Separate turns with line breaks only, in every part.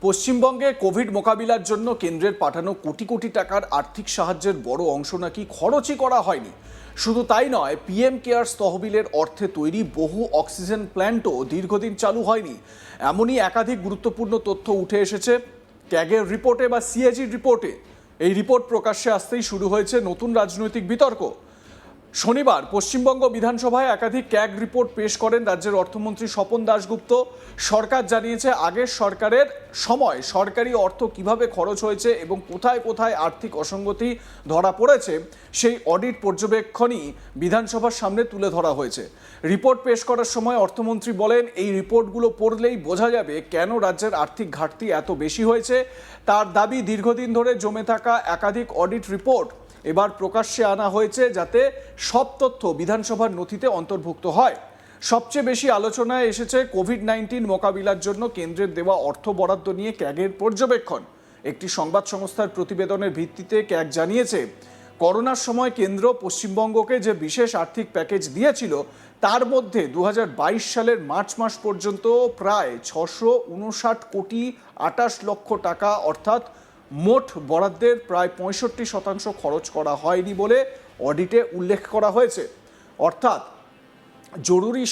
পশ্চিমবঙ্গে কোভিড মোকাবিলার জন্য কেন্দ্রের পাঠানো কোটি কোটি টাকার আর্থিক সাহায্যের বড় অংশ নাকি খরচই করা হয়নি। শুধু তাই নয়, পিএম কেয়ার্স তহবিলের অর্থে তৈরি বহু অক্সিজেন প্ল্যান্টও দীর্ঘদিন চালু হয়নি। এমনই একাধিক গুরুত্বপূর্ণ তথ্য উঠে এসেছে ক্যাগের রিপোর্টে বা সিএজির রিপোর্টে। এই রিপোর্ট প্রকাশ্যে আসতেই শুরু হয়েছে নতুন রাজনৈতিক বিতর্ক। শনিবার পশ্চিমবঙ্গ বিধানসভায় একাধিক ক্যাগ রিপোর্ট পেশ করেন রাজ্যের অর্থমন্ত্রী স্বপন দাশগুপ্ত। সরকার জানিয়েছে আগের সরকারের সময় সরকারি অর্থ কিভাবে খরচ হয়েছে এবং কোথায় কোথায় আর্থিক অসঙ্গতি ধরা পড়েছে সেই অডিট পর্যবেক্ষণই বিধানসভার সামনে তুলে ধরা হয়েছে। রিপোর্ট পেশ করার সময় অর্থমন্ত্রী বলেন, এই রিপোর্টগুলো পড়লেই বোঝা যাবে কেন রাজ্যের আর্থিক ঘাটতি এত বেশি হয়েছে। তার দাবি, দীর্ঘদিন ধরে জমে থাকা একাধিক অডিট রিপোর্ট এবার প্রকাশ্যে আনা হয়েছে যাতে সব তথ্য বিধানসভার নথিতে অন্তর্ভুক্ত হয়। সবচেয়ে বেশি আলোচনায় এসেছে কোভিড-19 মোকাবিলার জন্য কেন্দ্রের দেওয়া অর্থ বরাদ্দ নিয়ে ক্যাগের পর্যবেক্ষণ। একটি সংবাদ সংস্থার প্রতিবেদনের ভিত্তিতে ক্যাগ জানিয়েছে, করোনার সময় কেন্দ্র পশ্চিমবঙ্গকে যে বিশেষ আর্থিক প্যাকেজ দিয়েছিল তার মধ্যে 2022 সালের মার্চ মাস পর্যন্ত প্রায় 659 কোটি 28 লক্ষ টাকা অর্থাৎ মোট বরাদ্দের প্রায় 65% খরচ করা হয়নি বলে অডিটে উল্লেখ করা হয়েছে। অর্থাৎ জরুরি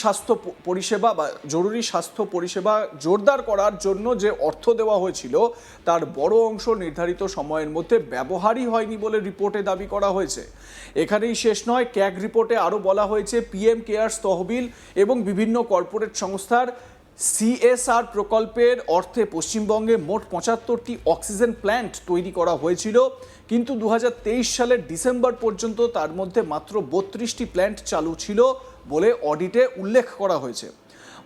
স্বাস্থ্য পরিষেবা জোরদার করার জন্য যে অর্থ দেওয়া হয়েছিল তার বড় অংশ নির্ধারিত সময়ের মধ্যে ব্যবহারই হয়নি বলে রিপোর্টে দাবি করা হয়েছে। এখানেই শেষ নয়, ক্যাগ রিপোর্টে আরও বলা হয়েছে পিএম কেয়ার্স তহবিল এবং বিভিন্ন কর্পোরেট সংস্থার সিএসআর প্রকল্পের অর্থে পশ্চিমবঙ্গে মোট 75টি অক্সিজেন প্ল্যান্ট তৈরি করা হয়েছিল, কিন্তু 2023 সালের ডিসেম্বর পর্যন্ত তার মধ্যে মাত্র 32টি প্ল্যান্ট চালু ছিল বলে অডিটে উল্লেখ করা হয়েছে।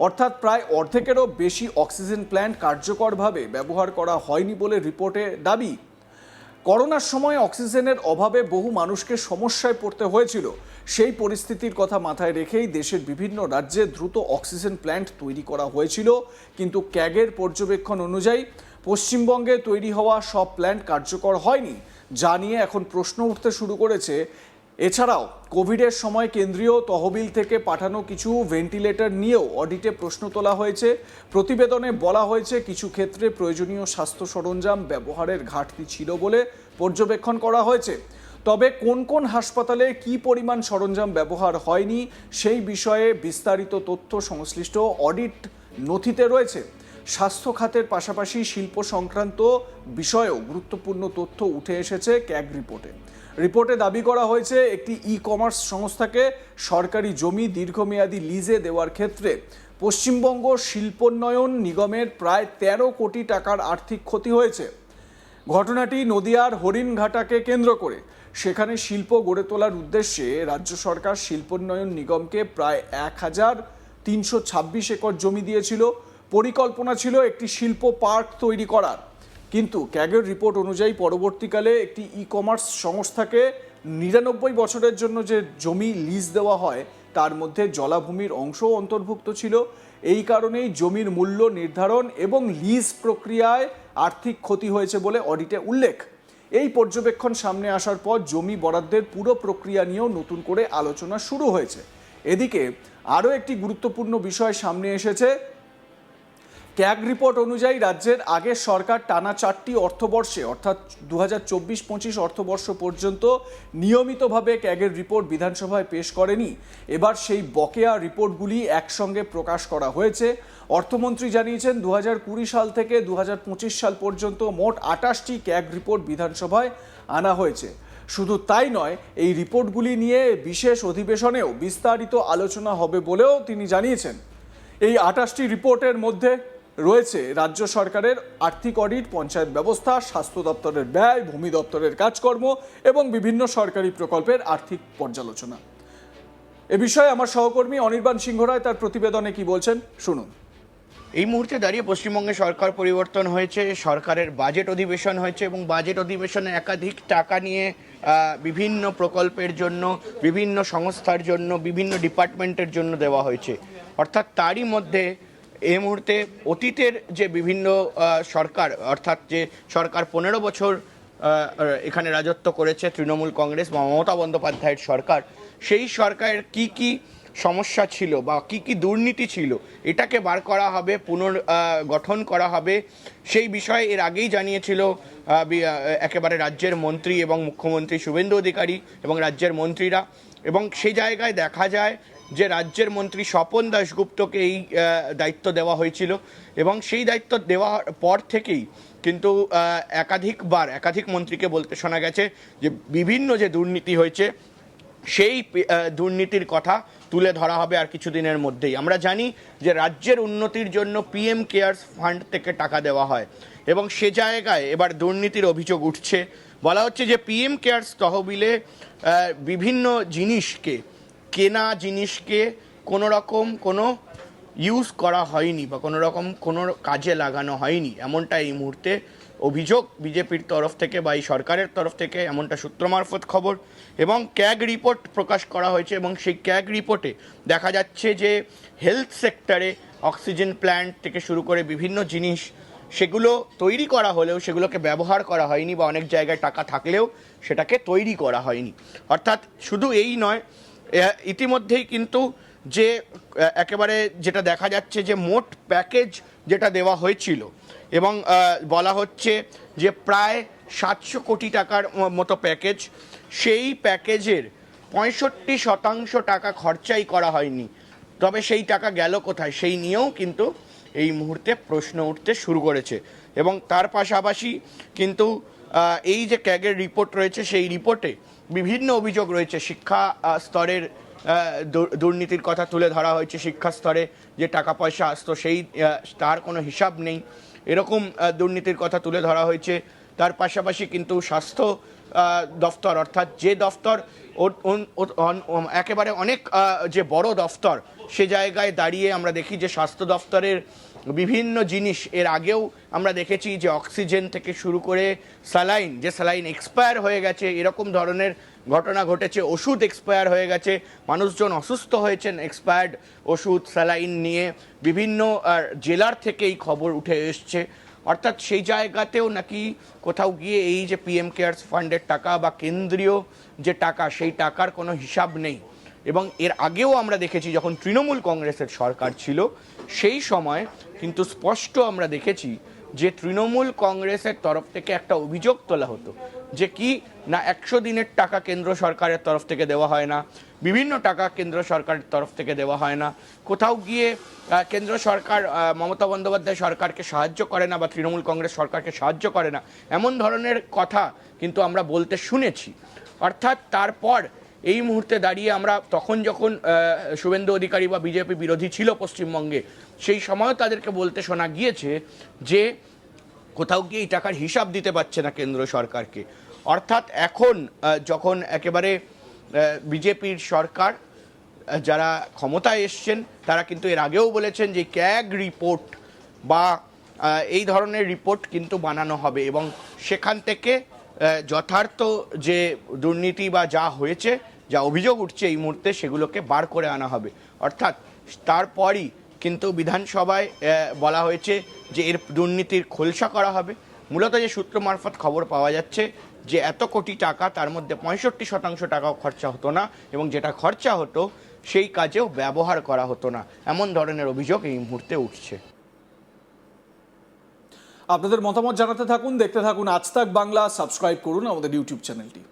অর্থাৎ প্রায় অর্ধেকেরও বেশি অক্সিজেন প্ল্যান্ট কার্যকরভাবে ব্যবহার করা হয়নি বলে রিপোর্টে দাবি। করোনার সময় অক্সিজেনের অভাবে বহু মানুষকে সমস্যায় পড়তে হয়েছিল। সেই পরিস্থিতির কথা মাথায় রেখেই দেশের বিভিন্ন রাজ্যে দ্রুত অক্সিজেন প্ল্যান্ট তৈরি করা হয়েছিল, কিন্তু ক্যাগের পর্যবেক্ষণ অনুযায়ী পশ্চিমবঙ্গে তৈরি হওয়া সব প্ল্যান্ট কার্যকর হয়নি, যা নিয়ে এখন প্রশ্ন উঠতে শুরু করেছে। এছাড়াও কোভিডের সময় কেন্দ্রীয় তহবিল থেকে পাঠানো কিছু ভেন্টিলেটর নিয়েও অডিটে প্রশ্ন তোলা হয়েছে। প্রতিবেদনে বলা হয়েছে কিছু ক্ষেত্রে প্রয়োজনীয় স্বাস্থ্য সরঞ্জাম ব্যবহারের ঘাটতি ছিল বলে পর্যবেক্ষণ করা হয়েছে। তবে কোন কোন হাসপাতালে কী পরিমাণ সরঞ্জাম ব্যবহার হয়নি সেই বিষয়ে বিস্তারিত তথ্য সংশ্লিষ্ট অডিট নথিতে রয়েছে। স্বাস্থ্য খাতের পাশাপাশি শিল্প সংক্রান্ত বিষয়েও গুরুত্বপূর্ণ তথ্য উঠে এসেছে ক্যাগ রিপোর্টে। রিপোর্টে দাবি করা হয়েছে একটি ই কমার্স সংস্থাকে সরকারি জমি দীর্ঘমেয়াদী লিজে দেওয়ার ক্ষেত্রে পশ্চিমবঙ্গ শিল্পোন্নয়ন নিগমের প্রায় 13 কোটি টাকার আর্থিক ক্ষতি হয়েছে। ঘটনাটি নদিয়ার হরিণঘাটাকে কেন্দ্র করে। সেখানে শিল্প গড়ে তোলার উদ্দেশ্যে রাজ্য সরকার শিল্পোন্নয়ন নিগমকে প্রায় 1326 একর জমি দিয়েছিল। পরিকল্পনা ছিল একটি শিল্প পার্ক তৈরি করার, কিন্তু ক্যাগের রিপোর্ট অনুযায়ী পরবর্তীকালে একটি ই কমার্স সংস্থাকে 99 বছরের জন্য যে জমি লিজ দেওয়া হয় তার মধ্যে জলাভূমির অংশও অন্তর্ভুক্ত ছিল। এই কারণেই জমির মূল্য নির্ধারণ এবং লিজ প্রক্রিয়ায় আর্থিক ক্ষতি হয়েছে বলে অডিটে উল্লেখ। এই পর্যবেক্ষণ সামনে আসার পর জমি বরাদ্দের পুরো প্রক্রিয়া নিয়েও নতুন করে আলোচনা শুরু হয়েছে। এদিকে আরও একটি গুরুত্বপূর্ণ বিষয় সামনে এসেছে। ক্যাগ রিপোর্ট অনুযায়ী রাজ্যের আগের সরকার টানা 4টি অর্থবর্ষে অর্থাৎ 2024-25 অর্থবর্ষ পর্যন্ত নিয়মিতভাবে ক্যাগের রিপোর্ট বিধানসভায় পেশ করেনি। এবার সেই বকেয়া রিপোর্টগুলি একসঙ্গে প্রকাশ করা হয়েছে। অর্থমন্ত্রী জানিয়েছেন 2020 সাল থেকে 2025 সাল পর্যন্ত মোট 28টি ক্যাগ রিপোর্ট বিধানসভায় আনা হয়েছে। শুধু তাই নয়, এই রিপোর্টগুলি নিয়ে বিশেষ অধিবেশনেও বিস্তারিত আলোচনা হবে বলেও তিনি জানিয়েছেন। এই 28টি রিপোর্টের মধ্যে রয়েছে রাজ্য সরকারের আর্থিক অডিট, পঞ্চায়েত ব্যবস্থা, স্বাস্থ্য দপ্তরের ব্যয়, ভূমি দপ্তরের কাজকর্ম এবং বিভিন্ন সরকারি প্রকল্পের আর্থিক পর্যালোচনা। এ বিষয়ে আমার সহকর্মী অনির্বাণ সিংহ রায় তার প্রতিবেদনে কি বলছেন শুনুন।
এই মুহূর্তে দাঁড়িয়ে পশ্চিমবঙ্গে সরকার পরিবর্তন হয়েছে, সরকারের বাজেট অধিবেশন হয়েছে এবং বাজেট অধিবেশনে একাধিক টাকা নিয়ে বিভিন্ন প্রকল্পের জন্য, বিভিন্ন সংস্থার জন্য, বিভিন্ন ডিপার্টমেন্টের জন্য দেওয়া হয়েছে। অর্থাৎ তারই মধ্যে এই মুহূর্তে অতীতের যে বিভিন্ন সরকার, অর্থাৎ যে সরকার 15 বছর এখানে রাজত্ব করেছে তৃণমূল কংগ্রেস বা মমতা বন্দ্যোপাধ্যায়ের সরকার, সেই সরকারের কি সমস্যা ছিল বা কি কি দুর্নীতি ছিল এটাকে বার করা হবে, পুনর্গঠন করা হবে। সেই বিষয়ে এর আগেই জানিয়েছিল একেবারে রাজ্যের মন্ত্রী এবং মুখ্যমন্ত্রী শুভেন্দু অধিকারী এবং রাজ্যের মন্ত্রীরা, এবং সেই জায়গায় দেখা যায় যে রাজ্যের মন্ত্রী স্বপন দাশগুপ্তকে এই দায়িত্ব দেওয়া হয়েছিল, এবং সেই দায়িত্ব দেওয়ার পর থেকেই কিন্তু একাধিক মন্ত্রীকে বলতে শোনা গেছে যে বিভিন্ন যে দুর্নীতি হয়েছে সেই দুর্নীতির কথা তুলে ধরা হবে আর কিছুদিনের মধ্যেই। আমরা জানি যে রাজ্যের উন্নতির জন্য পিএম কেয়ারস ফান্ড থেকে টাকা দেওয়া হয়, এবং সে জায়গায় এবার দুর্নীতির অভিযোগ উঠছে। বলা হচ্ছে যে পিএম কেয়ারস তহবিলে বিভিন্ন কেনা জিনিসকে কোনো রকম কোনো ইউজ করা হয়নি বা কোনো কাজে লাগানো হয়নি, এমনটা এই মুহূর্তে অভিযোগ বিজেপির তরফ থেকে বা এই সরকারের তরফ থেকে, এমনটা সূত্র মারফত খবর। এবং ক্যাগ রিপোর্ট প্রকাশ করা হয়েছে, এবং সেই ক্যাগ রিপোর্টে দেখা যাচ্ছে যে হেলথ সেক্টরে অক্সিজেন প্ল্যান্ট থেকে শুরু করে বিভিন্ন জিনিস সেগুলো তৈরি করা হলেও সেগুলোকে ব্যবহার করা হয়নি, বা অনেক জায়গায় টাকা থাকলেও সেটাকে তৈরি করা হয়নি। অর্থাৎ শুধু এই নয়, ইতিমধ্যেই কিন্তু যে একেবারে যেটা দেখা যাচ্ছে যে মোট প্যাকেজ যেটা দেওয়া হয়েছিল, এবং বলা হচ্ছে যে প্রায় 700 কোটি টাকার মতো প্যাকেজ, সেই প্যাকেজের 65% টাকা খরচাই করা হয়নি। তবে সেই টাকা গেল কোথায় সেই নিয়েও কিন্তু এই মুহূর্তে প্রশ্ন উঠতে শুরু করেছে। এবং তার পাশাপাশি কিন্তু এই যে ক্যাগের রিপোর্ট রয়েছে সেই রিপোর্টে বিভিন্ন অভিযোগ রয়েছে। শিক্ষা স্তরের দুর্নীতির কথা তুলে ধরা হয়েছে, শিক্ষা স্তরে যে টাকা পয়সা আসতো তার কোনো হিসাব নেই, এরকম দুর্নীতির কথা তুলে ধরা হয়েছে। তার পাশাপাশি কিন্তু স্বাস্থ্য দফতর, অর্থাৎ যে দফতর একেবারে অনেক যে বড় দফতর, সে জায়গায় দাঁড়িয়ে আমরা দেখি যে স্বাস্থ্য দফতরের বিভিন্ন জিনিস এর আগেও আমরা দেখেছি যে অক্সিজেন থেকে শুরু করে স্যালাইন এক্সপায়ার হয়ে গেছে, এরকম ধরনের ঘটনা ঘটেছে। ওষুধ এক্সপায়ার হয়ে গেছে, মানুষজন অসুস্থ হয়েছেন এক্সপায়ার্ড ওষুধ স্যালাইন নিয়ে, বিভিন্ন জেলার থেকে এই খবর উঠে এসছে। অর্থাৎ সেই জায়গাতেও নাকি কোথাও গিয়ে এই যে পিএম কেয়ারস ফান্ডের টাকা বা কেন্দ্রীয় যে টাকা, সেই টাকার কোনো হিসাব নেই। এবং এর আগেও আমরা দেখেছি যখন তৃণমূল কংগ্রেসের সরকার ছিল, সেই সময় কিন্তু স্পষ্ট আমরা দেখেছি যে তৃণমূল কংগ্রেসের তরফ থেকে একটা অভিযোগ তোলা হতো যে কি না 100 দিনের টাকা কেন্দ্র সরকারের তরফ থেকে দেওয়া হয় না, বিভিন্ন টাকা কেন্দ্র সরকারের তরফ থেকে দেওয়া হয় না, কোথাও গিয়ে কেন্দ্র সরকার মমতা বন্দ্যোপাধ্যায় সরকারকে সাহায্য করে না বা তৃণমূল কংগ্রেস সরকারকে সাহায্য করে না, এমন ধরনের কথা কিন্তু আমরা বলতে শুনেছি। অর্থাৎ তারপর এই মুহূর্তে দাঁড়িয়ে আমরা যখন শুভেন্দু অধিকারী বা বিজেপি বিরোধী ছিল পশ্চিমবঙ্গে, সেই সময়ও তাদেরকে বলতে শোনা গিয়েছে যে কোথাও গিয়ে এই টাকার হিসাব দিতে পারছে না কেন্দ্র সরকারকে। অর্থাৎ এখন যখন একেবারে বিজেপির সরকার যারা ক্ষমতায় এসছেন, তারা কিন্তু এর আগেও বলেছেন যে ক্যাগ রিপোর্ট বা এই ধরনের রিপোর্ট কিন্তু বানানো হবে, এবং সেখান থেকে যথার্থ যে দুর্নীতি বা যা হয়েছে, যা অভিযোগ উঠছে এই মুহূর্তে, সেগুলোকে বার করে আনা হবে। অর্থাৎ তারপরই কিন্তু বিধানসভায় বলা হয়েছে যে এর দুর্নীতির খোলসা করা হবে। মূলত যে সূত্র মারফত খবর পাওয়া যাচ্ছে যে এত কোটি টাকা, তার মধ্যে 65% টাকাও খরচা হতো না, এবং যেটা খরচা হতো সেই কাজেও ব্যবহার করা হতো না, এমন ধরনের অভিযোগ এই মুহূর্তে উঠছে।
আপনাদের মতামত জানাতে থাকুন, দেখতে থাকুন আজ তাক বাংলা, সাবস্ক্রাইব করুন আমাদের ইউটিউব চ্যানেলটি।